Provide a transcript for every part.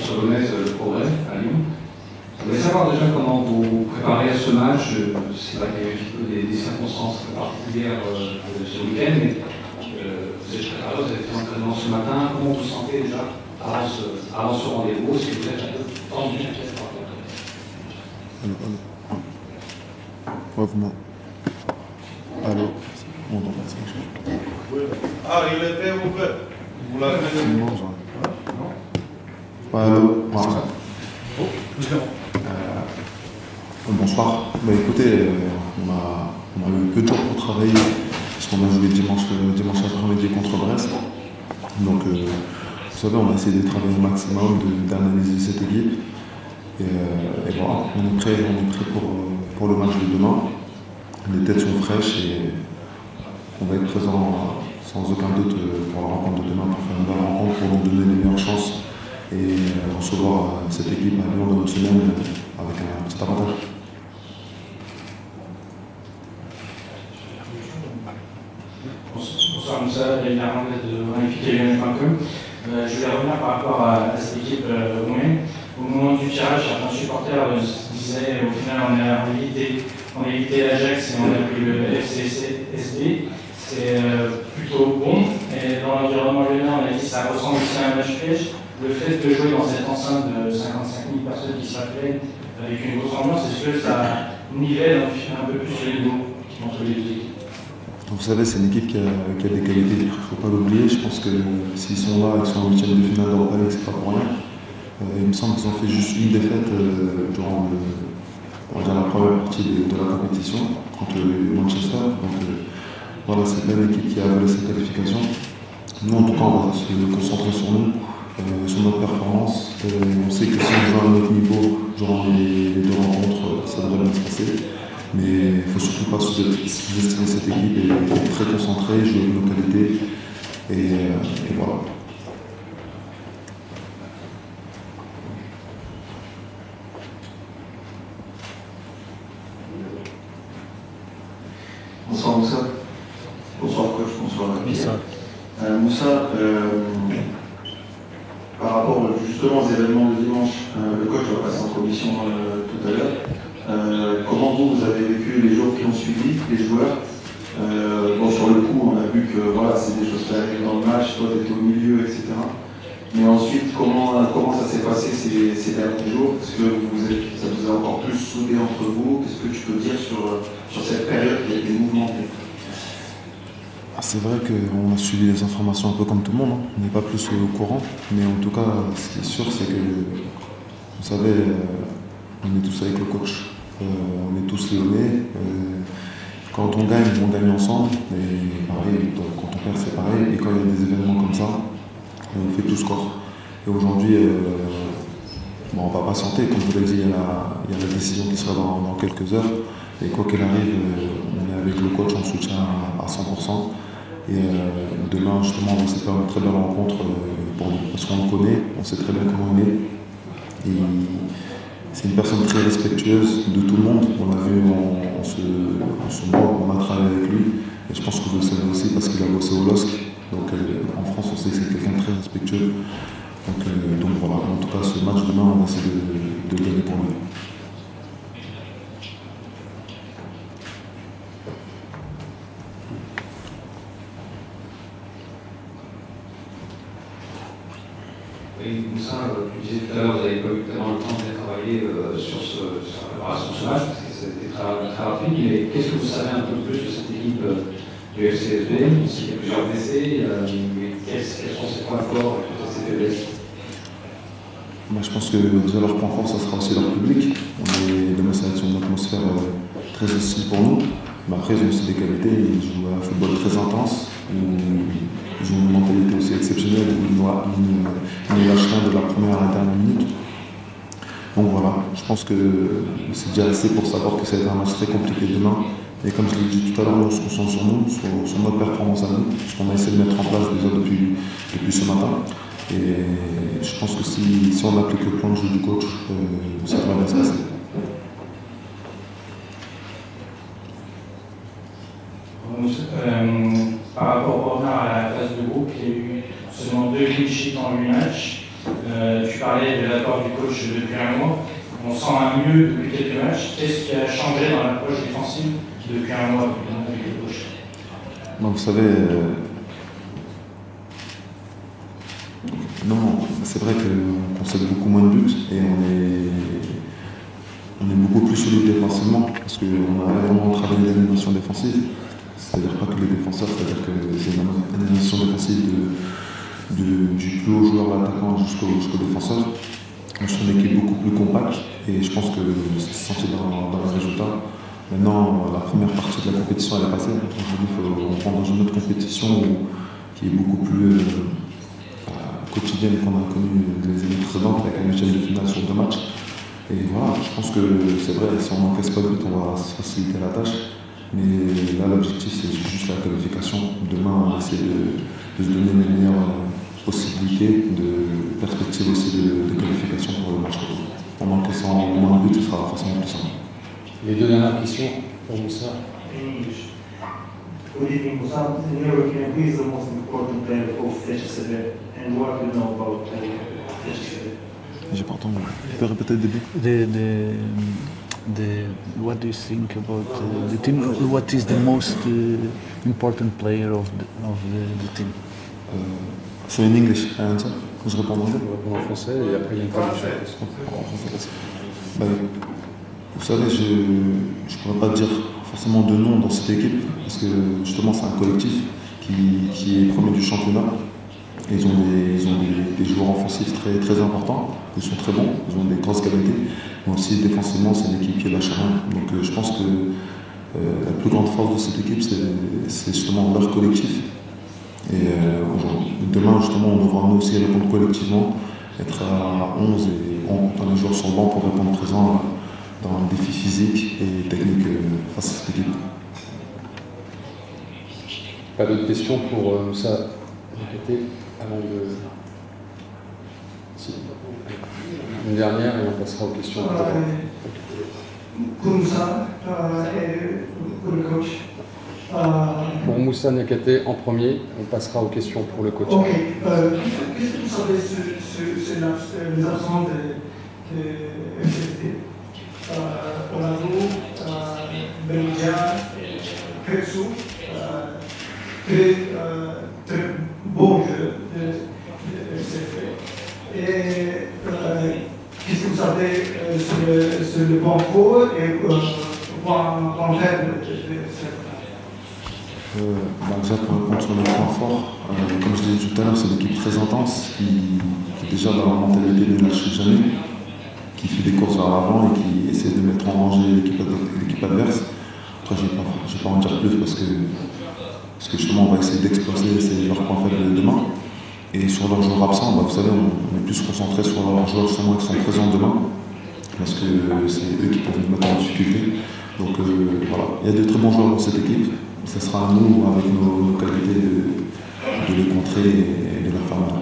Sorbonnaise le Progrès à Lyon. Je voulais savoir déjà comment vous vous préparez à ce match. C'est vrai qu'il y a eu des circonstances particulières ce week-end, mais vous êtes préparé, vous avez fait l'entraînement ce matin. Comment vous vous sentez déjà avant ce rendez-vous? Est-ce que vous êtes un peu tendu par rapport à ça? Ouais, allô, on entend pas ça. Ah, il était ouvert. Vous l'avez dit. Allô, voilà. Bonsoir. Bah, écoutez, on a eu peu de jours pour travailler parce qu'on a joué dimanche après-midi contre Brest. Donc, vous savez, on a essayé de travailler au maximum, d'analyser cette équipe. Et voilà, on est prêt pour le match de demain. Les têtes sont fraîches et on va être présent sans aucun doute pour la rencontre de demain, pour faire une belle rencontre, pour nous donner les meilleures chances et recevoir cette équipe à Lyon dans une semaine avec un petit avantage. Bonsoir Moussa, David Armand de magnifiquelyonnais.com. Je voulais revenir par rapport à cette équipe roumaine. Au moment du tirage, certains supporters disaient au final on a évité l'Ajax et on a pris le FCSB. C'est plutôt bon. Et dans l'environnement lyonnais, on a dit que ça ressemble aussi à un match piège. Le fait de jouer dans cette enceinte de 55 000 personnes qui s'appellent avec une grosse ambiance, est-ce que ça nivelle un peu plus les niveaux entre les deux équipes? Vous savez, c'est une équipe qui a des qualités, il ne faut pas l'oublier. Je pense que s'ils sont là, ils sont en 8e de finale d'Europa League, c'est pas pour rien. Il me semble qu'ils ont fait juste une défaite durant la première partie de la compétition contre Manchester. Donc voilà, c'est pas une équipe qui a volé cette qualification. Nous, en tout cas, on va se concentrer sur nous, sur notre performance. On sait que si on joue à un autre niveau durant les deux rencontres, ça devrait bien se passer. Mais il ne faut surtout pas sous-estimer cette équipe et être très concentré, jouer avec nos qualités. Et voilà. Bonsoir Moussa. Bonsoir coach, bonsoir Camille. Moussa, par rapport justement aux événements de dimanche, le coach va passer en commission tout à l'heure. Comment vous avez vécu les jours qui ont suivi, les joueurs? Sur le coup, on a vu que voilà, c'est des choses qui arrivent dans le match, toi tu étais au milieu, etc. Mais ensuite, comment ça s'est passé ces derniers jours? Est-ce que ça vous a encore plus soudé entre vous? Qu'est-ce que tu peux dire sur cette période qui a été mouvementée? C'est vrai qu'on a suivi les informations un peu comme tout le monde, hein. On n'est pas plus au courant, mais en tout cas, ce qui est sûr, c'est que, vous savez, on est tous avec le coach, on est tous lyonnais. Quand on gagne ensemble, et pareil, quand on perd, c'est pareil, et quand il y a des événements comme ça, on fait tous corps. Et aujourd'hui, on va patienter, comme vous l'avez dit, il y a la décision qui sera dans quelques heures, et quoi qu'il arrive, on est avec le coach en soutien à 100%. Et demain, justement, on va essayer de faire une très belle rencontre pour nous, parce qu'on le connaît, on sait très bien comment il est. Et c'est une personne très respectueuse de tout le monde. On l'a vu, on a travaillé avec lui. Et je pense que vous le savez aussi parce qu'il a bossé au LOSC. Donc en France, on sait que c'est quelqu'un de très respectueux. Donc voilà, en tout cas, ce match demain, on va essayer de le gagner pour lui. Oui, Moussa, tu disais tout à l'heure, vous n'avez pas eu tellement le temps de travailler sur la préparation de ce match, parce que c'était très rapide, mais qu'est-ce que vous savez un peu plus de cette équipe du FCSB? Il y a plusieurs blessés, quels sont ses points forts et toutes ces faiblesses? Moi, je pense que déjà leur point fort, ça sera aussi leur public. On est dans une atmosphère très hostile pour nous. Mais après, ils ont aussi des qualités, ils jouent un football très intense, ils ont une mentalité aussi exceptionnelle où ils ne lâchent rien de la première à la dernière minute. Donc voilà, je pense que c'est déjà assez pour savoir que ça va être un match très compliqué demain. Et comme je l'ai dit tout à l'heure, on se concentre sur nous, sur notre performance à nous, ce qu'on a essayé de mettre en place déjà depuis ce matin. Et je pense que si on applique le plan de jeu du coach, ça va bien se passer. Par rapport au renard à la phase de groupe, il y a eu seulement 2 clean sheets en 8 matchs. Tu parlais de l'apport du coach depuis un mois. On sent un mieux depuis quelques matchs. Qu'est-ce qui a changé dans l'approche défensive depuis un mois avec le coach? Donc, vous savez, non, c'est vrai qu'on concède beaucoup moins de buts et on est beaucoup plus solide défensivement parce qu'on a vraiment travaillé l'animation défensive. C'est-à-dire pas que les défenseurs, c'est-à-dire que c'est une animation défensive du plus haut joueur, l'attaquant, jusqu'au défenseur. On est une équipe beaucoup plus compacte et je pense que c'est senti dans le résultat. Maintenant, la première partie de la compétition elle est passée. Aujourd'hui, il faut rentrer dans une autre compétition qui est beaucoup plus quotidienne qu'on a connue les années précédentes avec un huitième de finale sur 2 matchs. Et voilà, je pense que c'est vrai, si on n'encaisse pas de but, on va se faciliter la tâche. Mais là, l'objectif, c'est juste la qualification. Demain, on va essayer de se donner les meilleures possibilités, de perspective aussi de qualification pour le match. En encaissant moins de buts, ce sera forcément plus simple. Les 2 dernières questions pour Moussa. Good evening, Moussa. In your opinion, who is the most important player of FCSB and what do you know about FCSB? J'ai pas entendu. Tu peux répéter le début? What do you think about the team? What is the most important player of the team? C'est in English, I answer. Je réponds en anglais. Je réponds en français et après il y a une traduction. Vous savez, je ne pourrais pas dire forcément de nom dans cette équipe parce que justement c'est un collectif qui est premier du championnat. Ils ont des joueurs offensifs très importants, ils sont très bons, ils ont des grosses qualités, mais aussi défensivement c'est une équipe qui lâche rien. Donc je pense que la plus grande force de cette équipe c'est justement leur collectif. Et demain justement on devra nous aussi répondre collectivement, être à 11 et quand les joueurs sont bons pour répondre présent dans le défi physique et technique face à cette équipe. Pas d'autres questions pour Moussa Niakhaté avant de... Si. Une dernière et on passera aux questions. Pour Moussa et pour le coach. Pour Moussa Niakhaté en premier, on passera aux questions pour le coach. Ok. Qu'est-ce que vous savez sur les absents de FCSB? Olavo, Benja, Kretsu, très beau jeu de FCSB. Et qu'est-ce que vous savez sur le point fort et point faible de FCSB? Déjà pour répondre sur le point fort, comme je l'ai dit tout à l'heure, c'est une équipe très intense qui est déjà dans la mentalité de lâcher jamais, qui fait des courses vers l'avant et qui essaie de mettre en danger l'équipe adverse. Après, je ne vais pas en dire plus parce que justement on va essayer d'exploser leurs points faibles demain. Et sur leurs joueurs absents, vous savez, on est plus concentré sur leurs joueurs justement qui sont présents demain parce que c'est eux qui peuvent nous mettre en difficulté. Donc voilà, il y a de très bons joueurs dans cette équipe. Ce sera à nous, avec nos qualités, de les contrer et de leur faire mal.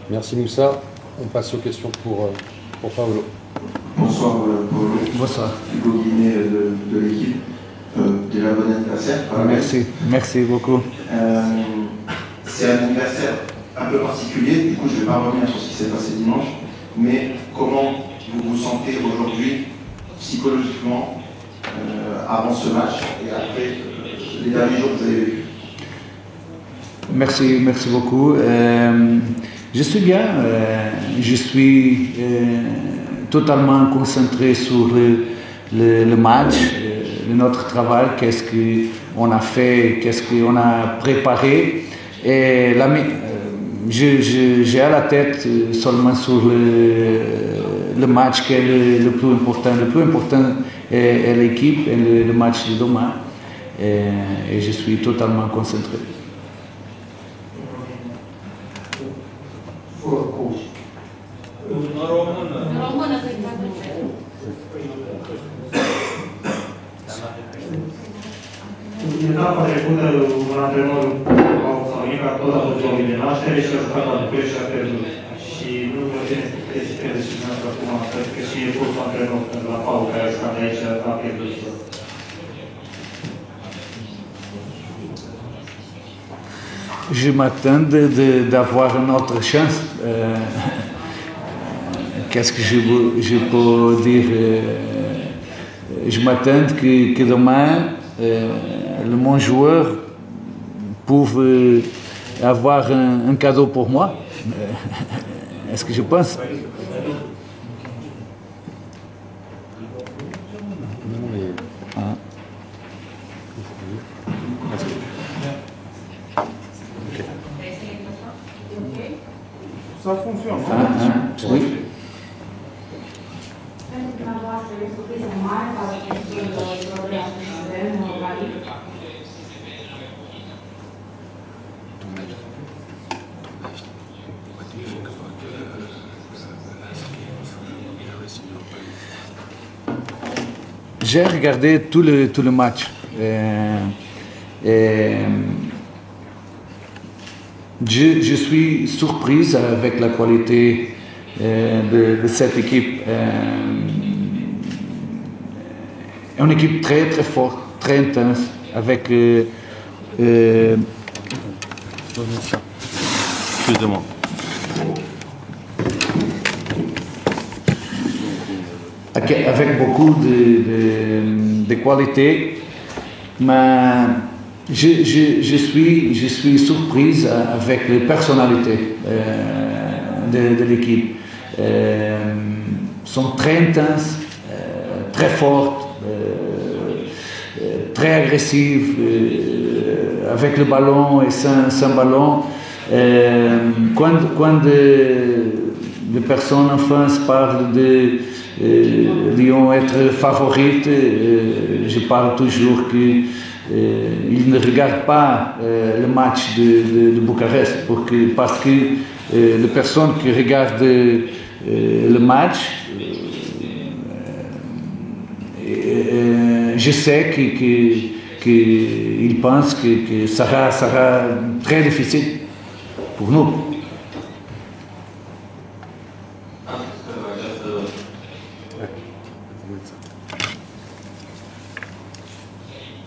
Merci Moussa. On passe aux questions pour Paolo. Bonsoir Paolo. Bonsoir. Hugo Guinet de l'équipe. Déjà bon anniversaire. Merci beaucoup. C'est un anniversaire un peu particulier, du coup je ne vais pas revenir sur ce qui s'est passé dimanche, mais comment vous vous sentez aujourd'hui psychologiquement avant ce match et après les derniers jours que vous avez vécu? Merci beaucoup. Je suis bien, je suis totalement concentré sur le match, notre travail, qu'est-ce qu'on a fait, qu'est-ce qu'on a préparé. Et j'ai à la tête seulement sur le match qui est le plus important. Le plus important est l'équipe et le match de demain. Et je suis totalement concentré. În etapa trecută, un antrenor s-a venit ca tot a fost jocul de naștere și a jucat la București și a pierdut. Și nu vă țineți de deciziunea acum, cred că și e fostul antrenor la Pau, care a jucat aici, a pierdut și je m'attends d'avoir une autre chance. Qu'est-ce que je peux dire? Je m'attends que demain, mon joueur peut avoir un cadeau pour moi. Est-ce que je pense? Ça fonctionne. Oui. Pentru dumneavoastră e surpriză mare față de problema pe care avem aici. J'ai regardé tout le match. Je suis surprise avec la qualité de cette équipe. Une équipe très très forte, très intense, avec Excusez-moi. avec beaucoup de qualité, mais je suis surprise avec les personnalités de l'équipe. Sont très intenses, très fortes, très agressives, avec le ballon et sans ballon. Quand les personnes en France parlent de Lyon être favorite, je parle toujours qu'ils ne regardent pas le match de Bucarest parce que les personnes qui regardent le match, je sais qu'ils pensent que ça sera très difficile pour nous.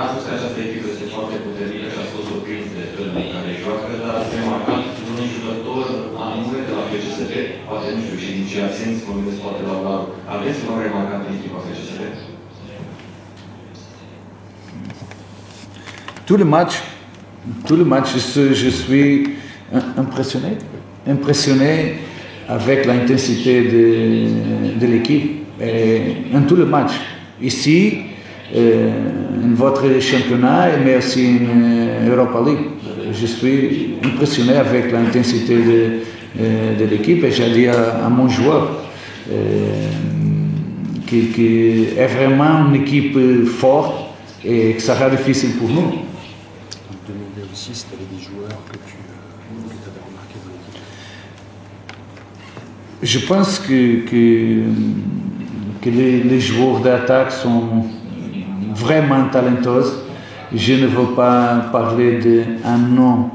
A spus că această echipă este foarte puternică și a fost surprins de felul în care joacă, dar ați remarcat un jucător anume de la FCSB, poate nu știu, și din ce absenți, mă gândesc poate la Laru. Aveți un om remarcat în echipa FCSB? Tout le match, je suis impressionné avec l'intensité de l'équipe. En tout le match, ici, en votre championnat, mais aussi en Europa League. Je suis impressionné avec l'intensité de l'équipe et j'ai dit à mon joueur qui est vraiment une équipe forte et que ça sera difficile pour nous. On me demandait aussi si tu avais des joueurs que tu avais remarqué dans l'équipe. Je pense que les joueurs d'attaque sont vraiment talentueux. Je ne veux pas parler d'un nom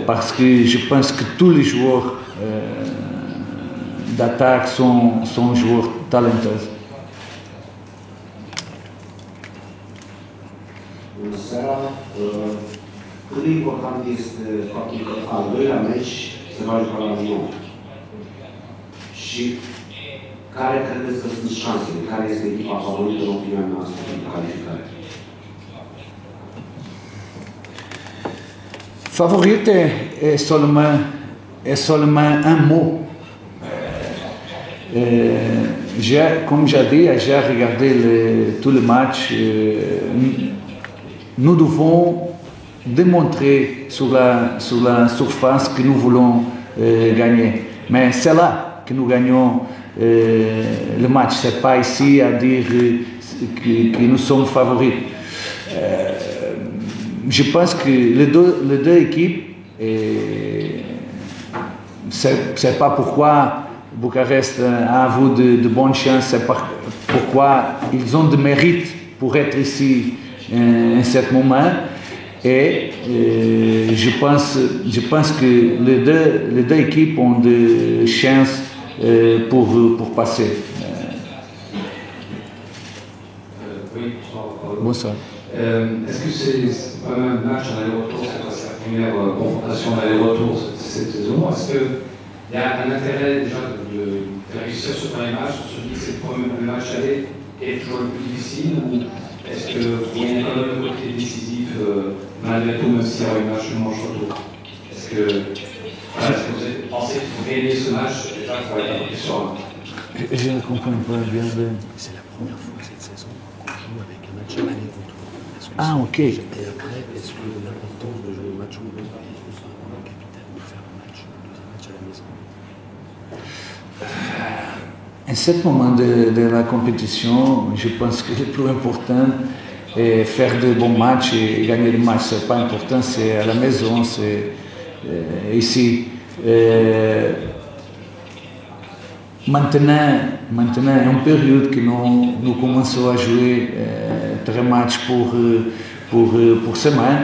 parce que je pense que tous les joueurs d'attaque sont joueurs talentueux. Bună seara! Cât de important este faptul că al doilea meci se va juca la Lyon? Și care credeți că sunt șansele? Care este echipa favorită în opinia noastră pentru calificare? Favorite est seulement un mot. Comme j'ai dit, j'ai regardé tout le match. Nous devons démontrer sur la surface que nous voulons gagner. Mais c'est là que nous gagnons le match. Ce n'est pas ici à dire que nous sommes favoris. Je pense que les deux équipes, c'est pas pourquoi Bucarest a eu de bonnes chances, c'est pourquoi ils ont de mérite pour être ici en ce moment. Et je pense que les deux équipes ont de chances pour passer. Oui, Bonsoir. Est-ce que c'est pas un match en aller-retour cette fois-ci? première confrontation d'aller-retour cette saison. Est-ce qu'il y a un intérêt déjà de réussir ce premier match? On se dit que c'est le premier match aller qui est toujours le plus difficile, ou est-ce que vous voyez quand même le côté décisif malgré tout, même s'il y a un match de manche retour? Est-ce que vous pensez qu'il faut gagner ce match déjà pour être un peu sur un? Je ne comprends pas bien. C'est la première fois cette saison qu'on joue avec un match aller-retour. Ah, ok. Et après, est-ce que l'importance de jouer au match retour est pour le capitaine de faire un deuxième match à la maison? À ce moment de la compétition, je pense que le plus important est faire de bons matchs et gagner le match. Ce n'est pas important, c'est à la maison, c'est ici. Maintenant, est une période que nous commençons à jouer très matchs pour semaine.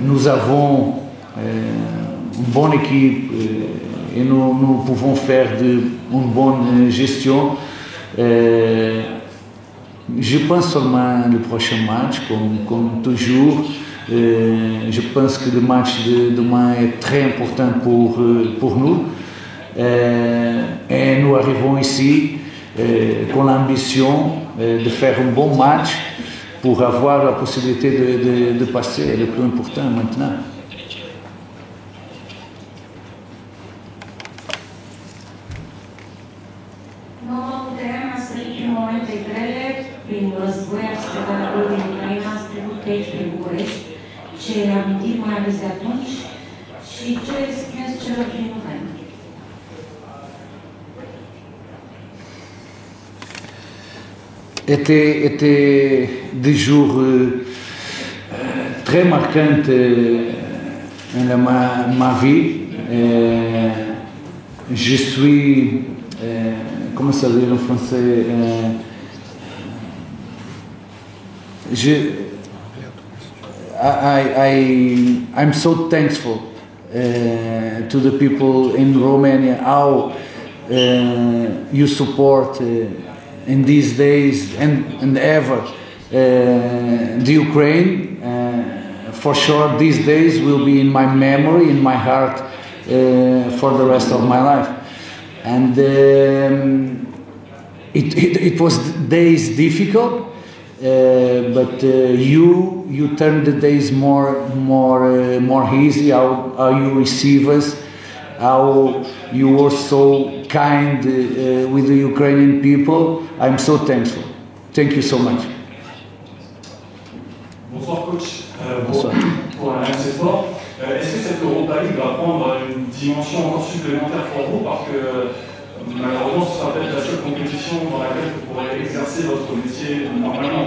Nous avons une bonne équipe et nous pouvons faire une bonne gestion. Je pense seulement le prochain match, comme toujours. Je pense que le match de demain est très important pour nous. Et nous arrivons ici con l'ambition de faire un bon match pour avoir la possibilité de passer, le plus important maintenant. Noua putere a trăit prin momente grele, prin războiul pe care l-a din Ucraina, ați trecut pe aici, prin București. Ce reamintiri mai aveți de atunci și ce spuneți celor din Ucraina? Était des jours très marquants dans ma vie. Je suis, comment ça veut dire en français, I'm so thankful to the people in Romania, how you support in these days and ever the Ukraine. For sure, these days will be in my memory, in my heart for the rest of my life. And it was days difficult, but you turned the days more easy. How you receive us, how you were so kind with the Ukrainian people. I'm so thankful. Thank you so much. Bonsoir coach. Pour la RMC Sport. Est-ce que cette Europa League va prendre une dimension encore supplémentaire pour vous, parce que malheureusement ce sera peut-être la seule compétition dans laquelle vous pourrez exercer votre métier normalement?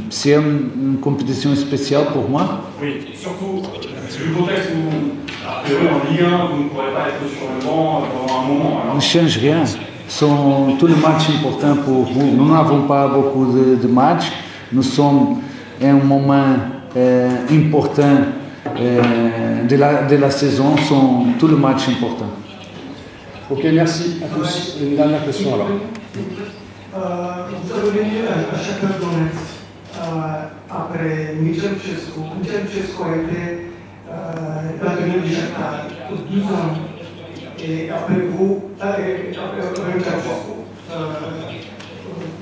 C'est une compétition spéciale pour moi. Oui, surtout vu le contexte où, a priori en Ligue 1, vous ne pourrez pas être sur le banc pendant un moment. Alors... On ne change rien. Sont tous les matchs importants pour vous. Nous n'avons pas beaucoup de matchs. Nous sommes à un moment important de la saison. Sont tous les matchs importants. Ok, merci à tous. Une dernière question alors. Vous avez venu à Shakhtar Donetsk après Mircea Lucescu. Mircea Lucescu a été l'entraîneur du Shakhtar pour 12 ans. Et après vous, après Mircea Lucescu,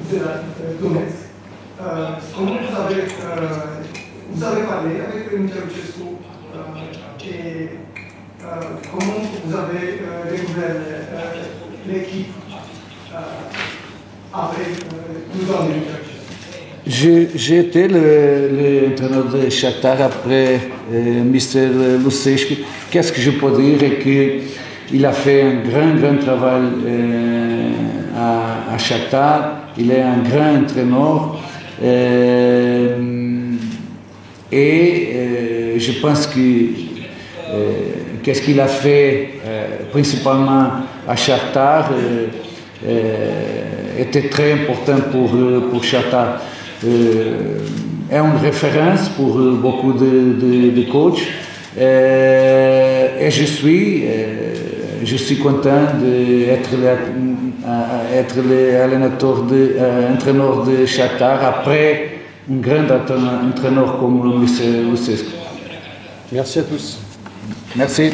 vous êtes à Donetsk. Comment vous avez parlé avec Mircea Lucescu et comment vous avez découvert l'équipe après 12 ans de Mircea Lucescu? J'ai été l'entraîneur de Shakhtar après Mr. Lucescu. Qu'est-ce que je peux dire est qu'il a fait un grand travail à Shakhtar. Il est un grand entraîneur. Et je pense que qu'est-ce qu'il a fait principalement à Shakhtar était très important pour Shakhtar. Est une référence pour beaucoup de coachs. Et je suis content d'être l'entraîneur de Shakhtar après un grand entraîneur comme le M. Lucescu. Merci à tous. Merci.